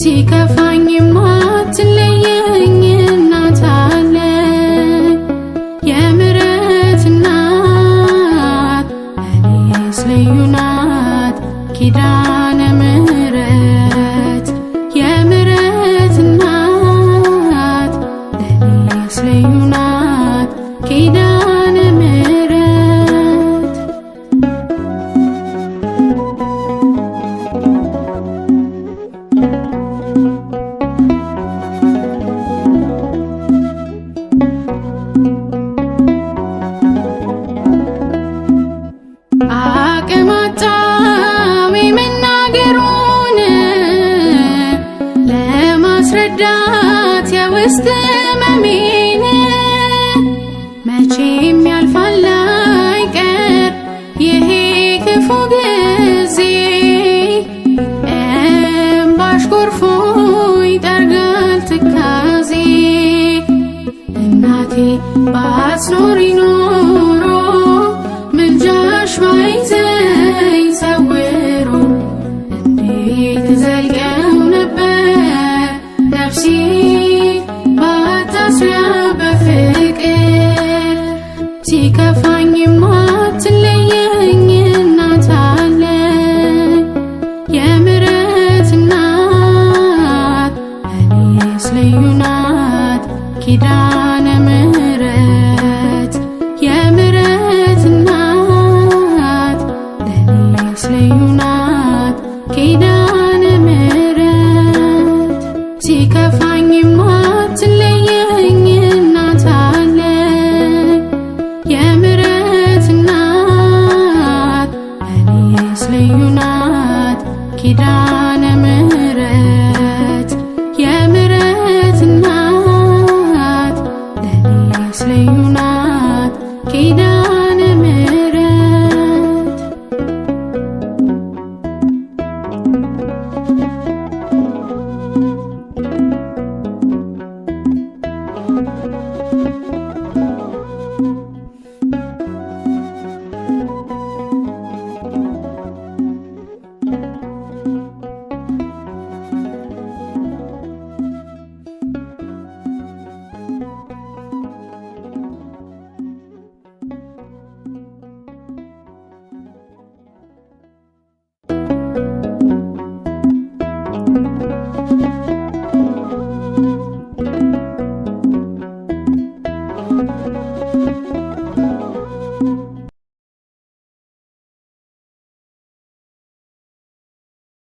ሲከፋኝ የማትለየኝ እናት አለኝ የምሕረት እናት ለኔስ ልዩ ናት ኪዳነ ምሕረት የምሕረት እናት ለኔስ ልዩ ናት ኪዳነ ምሕረት አቅም አጣሁ የመናገሩን ለማስረዳት የውስጥ ሕመሜን መቼም ያልፋል አይቀር ይሄ ክፉ ጊዜ እምባሽ ጎርፎ ይጠርጋል ትካዜ እናቴ ባትኖሪ ኖሮ ምልጃሽ ባይዘኝ ሰውሮ እንዴት ዘልቀው ነበር ነፍሴ ባታስሪያ በፍቅር ሲከፋኝ የማትለየኝ እናት አለኝ የምሕረት እናት ለኔስ ልዩ ናት ኪዳነ ምሕረት የምሕረት እናት ለኔስ ልዩ ናት ኪዳነ ምሕረት ሲከፋ